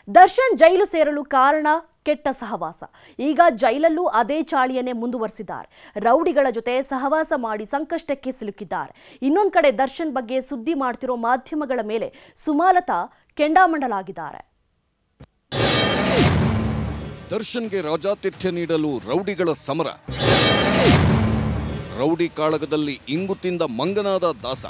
ದರ್ಶನ್ ಜೈಲು ಸೇರಲು ಕಾರಣ ಕೆಟ್ಟ ಸಹವಾಸ. ಈಗ ಜೈಲಲ್ಲೂ ಅದೇ ಚಾಳಿಯನ್ನೇ ಮುಂದುವರಿಸಿದ್ದಾರೆ. ರೌಡಿಗಳ ಜೊತೆ ಸಹವಾಸ ಮಾಡಿ ಸಂಕಷ್ಟಕ್ಕೆ ಸಿಲುಕಿದ್ದಾರೆ. ಇನ್ನೊಂದು ಕಡೆ ದರ್ಶನ್ ಬಗ್ಗೆ ಸುದ್ದಿ ಮಾಡ್ತಿರೋ ಮಾಧ್ಯಮಗಳ ಮೇಲೆ ಸುಮಲತಾ ಕೆಂಡಾಮಂಡಲಾಗಿದ್ದಾರೆ. ದರ್ಶನ್ಗೆ ರಾಜಾತಿಥ್ಯ ನೀಡಲು ರೌಡಿಗಳ ಸಮರ. ರೌಡಿ ಕಾಳಗದಲ್ಲಿ ಇಂಗು ತಿಂದ ಮಂಗನಾದ ದಾಸ.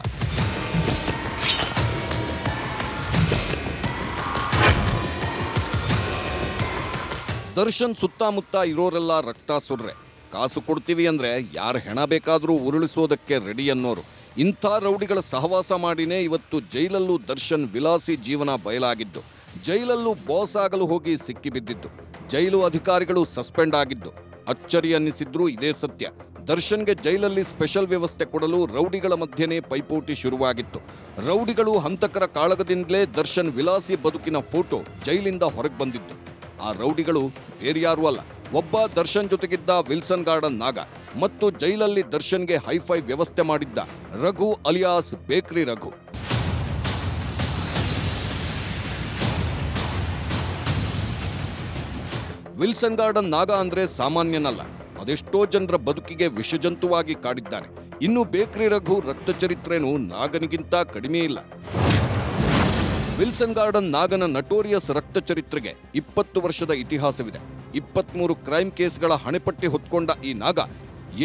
ದರ್ಶನ್ ಸುತ್ತಮುತ್ತ ಇರೋರೆಲ್ಲ ರಕ್ತಾಸುರ್ರೆ. ಕಾಸು ಕೊಡ್ತೀವಿ ಅಂದ್ರೆ ಯಾರ ಹೆಣ ಬೇಕಾದರೂ ಉರುಳಿಸೋದಕ್ಕೆ ರೆಡಿ ಅನ್ನೋರು. ಇಂಥ ರೌಡಿಗಳ ಸಹವಾಸ ಮಾಡಿನೇ ಇವತ್ತು ಜೈಲಲ್ಲೂ ದರ್ಶನ್ ವಿಲಾಸಿ ಜೀವನ ಬಯಲಾಗಿದ್ದು, ಜೈಲಲ್ಲೂ ಬಾಸ್ ಆಗಲು ಹೋಗಿ ಸಿಕ್ಕಿಬಿದ್ದಿದ್ದು, ಜೈಲು ಅಧಿಕಾರಿಗಳು ಸಸ್ಪೆಂಡ್ ಆಗಿದ್ದು. ಅಚ್ಚರಿ ಅನ್ನಿಸಿದ್ರು ಇದೇ ಸತ್ಯ. ದರ್ಶನ್ಗೆ ಜೈಲಲ್ಲಿ ಸ್ಪೆಷಲ್ ವ್ಯವಸ್ಥೆ ಕೊಡಲು ರೌಡಿಗಳ ಮಧ್ಯೆನೇ ಪೈಪೋಟಿ ಶುರುವಾಗಿತ್ತು. ರೌಡಿಗಳು ಹಂತಕರ ಕಾಳಗದಿಂದಲೇ ದರ್ಶನ್ ವಿಲಾಸಿ ಬದುಕಿನ ಫೋಟೋ ಜೈಲಿಂದ ಹೊರಗೆ ಬಂದಿದ್ದು. ಆ ರೌಡಿಗಳು ಬೇರ್ಯಾರೂ ಅಲ್ಲ, ಒಬ್ಬ ದರ್ಶನ್ ಜೊತೆಗಿದ್ದ ವಿಲ್ಸನ್ ಗಾರ್ಡನ್ ನಾಗ ಮತ್ತು ಜೈಲಲ್ಲಿ ದರ್ಶನ್ಗೆ ಹೈಫೈ ವ್ಯವಸ್ಥೆ ಮಾಡಿದ್ದ ರಘು ಅಲಿಯಾಸ್ ಬೇಕ್ರಿ ರಘು. ವಿಲ್ಸನ್ ಗಾರ್ಡನ್ ನಾಗ ಅಂದ್ರೆ ಸಾಮಾನ್ಯನಲ್ಲ, ಅದೆಷ್ಟೋ ಜನರ ಬದುಕಿಗೆ ವಿಷಜಂತುವಾಗಿ ಕಾಡಿದ್ದಾನೆ. ಇನ್ನು ಬೇಕ್ರಿ ರಘು ರಕ್ತ ಚರಿತ್ರೆನೂ ನಾಗನಿಗಿಂತ ಕಡಿಮೆ ಇಲ್ಲ. ವಿಲ್ಸನ್ ಗಾರ್ಡನ್ ನಾಗನ ನಟೋರಿಯಸ್ ರಕ್ತ ಚರಿತ್ರೆಗೆ 20 ವರ್ಷದ ಇತಿಹಾಸವಿದೆ. 23 ಕ್ರೈಮ್ ಕೇಸ್ಗಳ ಹಣೆಪಟ್ಟಿ ಹೊತ್ಕೊಂಡ ಈ ನಾಗ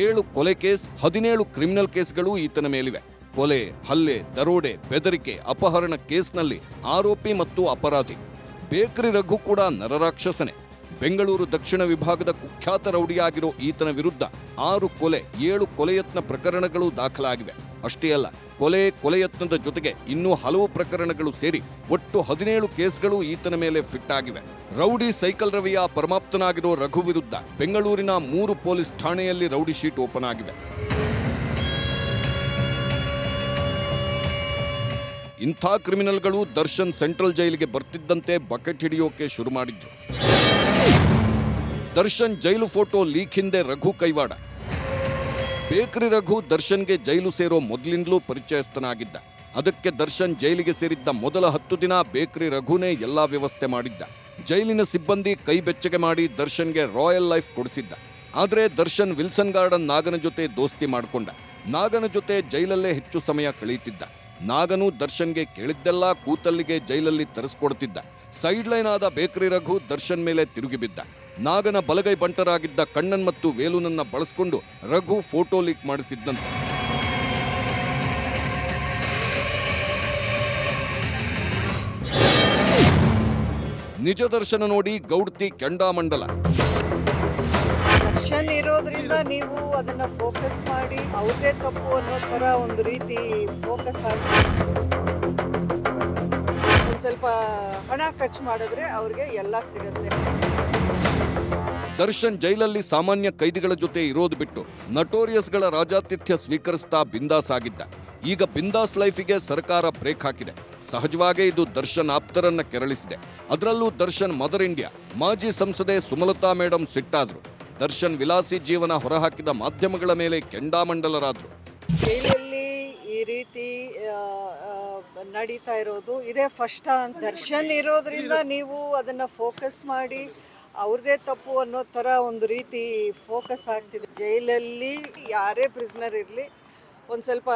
7 ಕೊಲೆ ಕೇಸ್, 17 ಕ್ರಿಮಿನಲ್ ಕೇಸ್ಗಳು ಈತನ ಮೇಲಿವೆ. ಕೊಲೆ, ಹಲ್ಲೆ, ದರೋಡೆ, ಬೆದರಿಕೆ, ಅಪಹರಣ ಕೇಸ್ನಲ್ಲಿ ಆರೋಪಿ ಮತ್ತು ಅಪರಾಧಿ. ಬೇಕ್ರಿ ರಘು ಕೂಡ ನರರಾಕ್ಷಸನೆ. ಬೆಂಗಳೂರು ದಕ್ಷಿಣ ವಿಭಾಗದ ಕುಖ್ಯಾತ ರೌಡಿಯಾಗಿರೋ ಈತನ ವಿರುದ್ಧ 6 ಕೊಲೆ, 7 ಕೊಲೆಯತ್ನ ಪ್ರಕರಣಗಳು ದಾಖಲಾಗಿವೆ. ಅಷ್ಟೇ ಅಲ್ಲ, ಕೊಲೆಯತ್ನದ ಜೊತೆಗೆ ಇನ್ನೂ ಹಲವು ಪ್ರಕರಣಗಳು ಸೇರಿ ಒಟ್ಟು 17 ಕೇಸ್ಗಳು ಈತನ ಮೇಲೆ ಫಿಟ್ ಆಗಿವೆ. ರೌಡಿ ಸೈಕಲ್ ರವಿಯ ಪರಮಾಪ್ತನಾಗಿರೋ ರಘು ವಿರುದ್ಧ ಬೆಂಗಳೂರಿನ 3 ಪೊಲೀಸ್ ಠಾಣೆಯಲ್ಲಿ ರೌಡಿ ಶೀಟ್ ಓಪನ್ ಆಗಿವೆ. ಇಂಥ ಕ್ರಿಮಿನಲ್ಗಳು ದರ್ಶನ್ ಸೆಂಟ್ರಲ್ ಜೈಲಿಗೆ ಬರ್ತಿದ್ದಂತೆ ಬಕೆಟ್ ಹಿಡಿಯೋಕೆ ಶುರು ಮಾಡಿದ್ರು. ದರ್ಶನ್ ಜೈಲು ಫೋಟೋ ಲೀಕ್ ಹಿಂದೆ ರಘು ಕೈವಾಡ. ಬೇಕ್ರಿ ರಘು ದರ್ಶನ್ಗೆ ಜೈಲು ಸೇರೋ ಮೊದಲಿಂದಲೂ ಪರಿಚಯಸ್ಥನಾಗಿದ್ದ. ಅದಕ್ಕೆ ದರ್ಶನ್ ಜೈಲಿಗೆ ಸೇರಿದ್ದ ಮೊದಲ 10 ದಿನ ಬೇಕ್ರಿ ರಘುನೇ ಎಲ್ಲಾ ವ್ಯವಸ್ಥೆ ಮಾಡಿದ್ದ. ಜೈಲಿನ ಸಿಬ್ಬಂದಿ ಕೈ ಬೆಚ್ಚಗೆ ಮಾಡಿ ದರ್ಶನ್ಗೆ ರಾಯಲ್ ಲೈಫ್ ಕೊಡಿಸಿದ್ದ. ಆದರೆ ದರ್ಶನ್ ವಿಲ್ಸನ್ ಗಾರ್ಡನ್ ನಾಗನ ಜೊತೆ ದೋಸ್ತಿ ಮಾಡಿಕೊಂಡ. ನಾಗನ ಜೊತೆ ಜೈಲಲ್ಲೇ ಹೆಚ್ಚು ಸಮಯ ಕಳೆಯುತ್ತಿದ್ದ. ನಾಗನು ದರ್ಶನ್ಗೆ ಕೇಳಿದ್ದೆಲ್ಲ ಕೂತಲ್ಲಿಗೆ ಜೈಲಲ್ಲಿ ತರಿಸ್ಕೊಡ್ತಿದ್ದ. ಸೈಡ್ ಲೈನ್ ಆದ ಬೇಕ್ರಿ ರಘು ದರ್ಶನ್ ಮೇಲೆ ತಿರುಗಿಬಿದ್ದ. ನಾಗನ ಬಲಗೈ ಬಂಟರಾಗಿದ್ದ ಕಣ್ಣನ್ ಮತ್ತು ವೇಲುನನ್ನ ಬಳಸಿಕೊಂಡು ರಘು ಫೋಟೋ ಲೀಕ್ ಮಾಡಿಸಿದ್ದಂತೆ. ನಿಜ ದರ್ಶನ ನೋಡಿ ಗೌಡ್ತಿ ಕೆಂಡಾಮಂಡಲ. ದರ್ಶನ್ ಇರೋದ್ರಿಂದ ನೀವು ಅದನ್ನ ಫೋಕಸ್ ಮಾಡಿ ಅವ್ರದೇ ತಪ್ಪು ಅನ್ನೋ ತರ ಒಂದು ರೀತಿ ಫೋಕಸ್ ಆಗಿ ಒಂದ್ ಸ್ವಲ್ಪ ಹಣ ಖರ್ಚು ಮಾಡಿದ್ರೆ ಅವ್ರಿಗೆ ಎಲ್ಲ ಸಿಗುತ್ತೆ. ದರ್ಶನ್ ಜೈಲಲ್ಲಿ ಸಾಮಾನ್ಯ ಕೈದಿಗಳ ಜೊತೆ ಇರೋದು ಬಿಟ್ಟು ನಟೋರಿಯಸ್ಗಳ ರಾಜಾತಿಥ್ಯ ಸ್ವೀಕರಿಸ್ತಾ ಬಿಂದಾಸ್ ಆಗಿದ್ದ. ಈಗ ಬಿಂದಾಸ್ ಲೈಫಿಗೆ ಸರ್ಕಾರ ಬ್ರೇಕ್ ಹಾಕಿದೆ. ಸಹಜವಾಗೇ ಇದು ದರ್ಶನ್ ಆಪ್ತರನ್ನ ಕೆರಳಿಸಿದೆ. ಅದರಲ್ಲೂ ದರ್ಶನ್ ಮದರ್ ಇಂಡಿಯಾ ಮಾಜಿ ಸಂಸದೆ ಸುಮಲತಾ ಮೇಡಮ್ ಸಿಟ್ಟಾದ್ರು. ದರ್ಶನ್ ವಿಲಾಸಿ ಜೀವನ ಹೊರಹಾಕಿದ ಮಾಧ್ಯಮಗಳ ಮೇಲೆ ಕೆಂಡಾಮಂಡಲರಾದ್ರು. ಜೈಲಲ್ಲಿ ಈ ರೀತಿ ನಡೀತಾ ಇರೋದು ಇದೇ ಫಸ್ಟ್. ದರ್ಶನ್ ಇರೋದ್ರಿಂದ ನೀವು ಅದನ್ನ ಫೋಕಸ್ ಮಾಡಿ ಅವ್ರದೇ ತಪ್ಪು ಅನ್ನೋ ತರ ಒಂದು ರೀತಿ ಫೋಕಸ್ ಆಗ್ತಿದೆ. ಜೈಲಲ್ಲಿ ಯಾರೇ ಪ್ರಿಸನರ್ ಇರಲಿ ಒಂದು ಸ್ವಲ್ಪ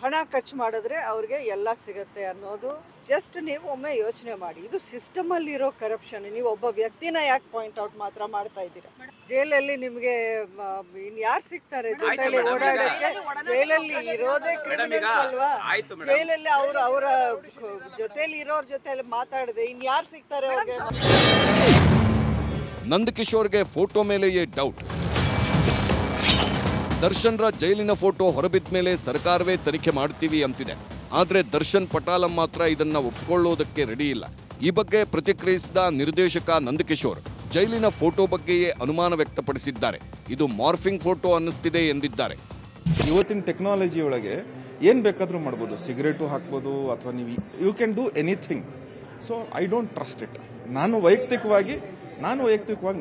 ಹಣ ಖರ್ಚು ಮಾಡಿದ್ರೆ ಅವ್ರಿಗೆ ಎಲ್ಲ ಸಿಗುತ್ತೆ ಅನ್ನೋದು ಜಸ್ಟ್ ನೀವು ಒಮ್ಮೆ ಯೋಚನೆ ಮಾಡಿ. ಇದು ಸಿಸ್ಟಮಲ್ಲಿ ಇರೋ ಕರಪ್ಷನ್. ನೀವು ಒಬ್ಬ ವ್ಯಕ್ತಿನ ಯಾಕೆ ಪಾಯಿಂಟ್ ಔಟ್ ಮಾತ್ರ ಮಾಡ್ತಾ ಇದ್ದೀರಾ? ಜೈಲಲ್ಲಿ ನಿಮಗೆ ಯಾರು ಸಿಗ್ತಾರೆ ಜೊತೆಲಿ ಓಡಾಡಕ್ಕೆ? ಜೈಲಲ್ಲಿ ಇರೋದೇ ಕ್ರಿಮಿನಲ್ಸ್ ಅಲ್ವಾ? ಜೈಲಲ್ಲಿ ಅವರ ಜೊತೆಲಿ ಇರೋರ ಜೊತೆಲಿ ಮಾತಾಡದೆ ಇನ್ಯಾರು ಸಿಗ್ತಾರೆ ಅವ್ರಿಗೆ? ನಂದಕಿಶೋರ್ಗೆ ಫೋಟೋ ಮೇಲೆಯೇ ಡೌಟ್. ದರ್ಶನ್ರ ಜೈಲಿನ ಫೋಟೋ ಹೊರಬಿದ್ದ ಮೇಲೆ ಸರ್ಕಾರವೇ ತನಿಖೆ ಮಾಡ್ತೀವಿ ಅಂತಿದೆ. ಆದರೆ ದರ್ಶನ್ ಪಟಾಲಂ ಮಾತ್ರ ಇದನ್ನ ಒಪ್ಪಿಕೊಳ್ಳೋದಕ್ಕೆ ರೆಡಿ ಇಲ್ಲ. ಈ ಬಗ್ಗೆ ಪ್ರತಿಕ್ರಿಯಿಸಿದ ನಿರ್ದೇಶಕ ನಂದಕಿಶೋರ್ ಜೈಲಿನ ಫೋಟೋ ಬಗ್ಗೆಯೇ ಅನುಮಾನ ವ್ಯಕ್ತಪಡಿಸಿದ್ದಾರೆ. ಇದು ಮಾರ್ಫಿಂಗ್ ಫೋಟೋ ಅನ್ನಿಸ್ತಿದೆ ಎಂದಿದ್ದಾರೆ. ಇವತ್ತಿನ ಟೆಕ್ನಾಲಜಿ ಒಳಗೆ ಏನ್ ಬೇಕಾದ್ರೂ ಮಾಡ್ಬೋದು. ಸಿಗರೇಟು ಹಾಕ್ಬೋದು ಅಥವಾ ನೀವು you can do anything. So I don't trust it. ನಾನು ವೈಯಕ್ತಿಕವಾಗಿ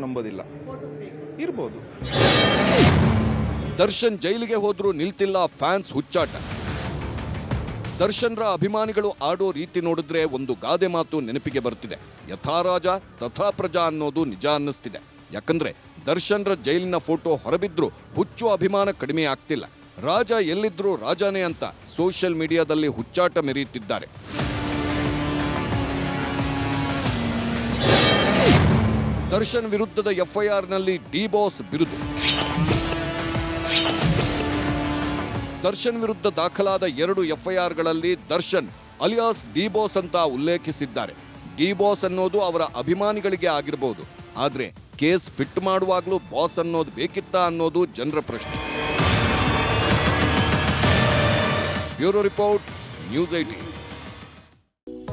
ನಂಬೋದಿಲ್ಲ. ಇರ್ಬೋದು. ದರ್ಶನ್ ಜೈಲಿಗೆ ಹೋದ್ರೂ ನಿಲ್ತಿಲ್ಲ ಫ್ಯಾನ್ಸ್ ಹುಚ್ಚಾಟ. ದರ್ಶನ್ರ ಅಭಿಮಾನಿಗಳು ಆಡೋ ರೀತಿ ನೋಡಿದ್ರೆ ಒಂದು ಗಾದೆ ಮಾತು ನೆನಪಿಗೆ ಬರ್ತಿದೆ. ಯಥಾ ರಾಜ ತಥಾ ಪ್ರಜಾ ಅನ್ನೋದು ನಿಜ ಅನ್ನಿಸ್ತಿದೆ. ಯಾಕಂದ್ರೆ ದರ್ಶನ್ರ ಜೈಲಿನ ಫೋಟೋ ಹೊರಬಿದ್ರು ಹುಚ್ಚು ಅಭಿಮಾನ ಕಡಿಮೆ ಆಗ್ತಿಲ್ಲ. ರಾಜ ಎಲ್ಲಿದ್ರು ರಾಜಾನೇ ಅಂತ ಸೋಷಿಯಲ್ ಮೀಡಿಯಾದಲ್ಲಿ ಹುಚ್ಚಾಟ ಮೆರೆಯುತ್ತಿದ್ದಾರೆ. ದರ್ಶನ್ ವಿರುದ್ಧದ ಎಫ್ಐಆರ್ನಲ್ಲಿ ಡಿ-ಬಾಸ್ ಬಿರುದು. ದರ್ಶನ್ ವಿರುದ್ಧ ದಾಖಲಾದ 2 ಎಫ್ಐಆರ್ಗಳಲ್ಲಿ ದರ್ಶನ್ ಅಲಿಯಾಸ್ ಡಿ-ಬಾಸ್ ಅಂತ ಉಲ್ಲೇಖಿಸಿದ್ದಾರೆ. ಡಿ-ಬಾಸ್ ಅನ್ನೋದು ಅವರ ಅಭಿಮಾನಿಗಳಿಗೆ ಆಗಿರಬಹುದು, ಆದ್ರೆ ಕೇಸ್ ಫಿಟ್ ಮಾಡುವಾಗಲೂ ಬಾಸ್ ಅನ್ನೋದು ಬೇಕಿತ್ತಾ ಅನ್ನೋದು ಜನರ ಪ್ರಶ್ನೆ. Bureau report, news 18.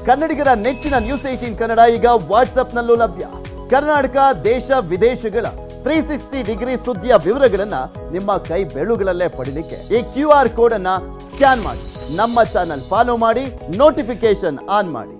ಕನ್ನಡಿಗರ ನೆಚ್ಚಿನ ನ್ಯೂಸ್ 18 ಕನ್ನಡ ಈಗ ವಾಟ್ಸ್ಆಪ್ನಲ್ಲೂ ಲಭ್ಯ. ಕರ್ನಾಟಕ, ದೇಶ, ವಿದೇಶಗಳ 360 ಡಿಗ್ರಿ ಸುದ್ದಿಯ ವಿವರಗಳನ್ನ ನಿಮ್ಮ ಕೈ ಬೆರಳುಗಳಲ್ಲೇ ಪಡಿಲಿಕ್ಕೆ ಈ QR ಕೋಡ್ ಅನ್ನ ಸ್ಕ್ಯಾನ್ ಮಾಡಿ, ನಮ್ಮ ಚಾನಲ್ ಫಾಲೋ ಮಾಡಿ, ನೋಟಿಫಿಕೇಶನ್ ಆನ್ ಮಾಡಿ.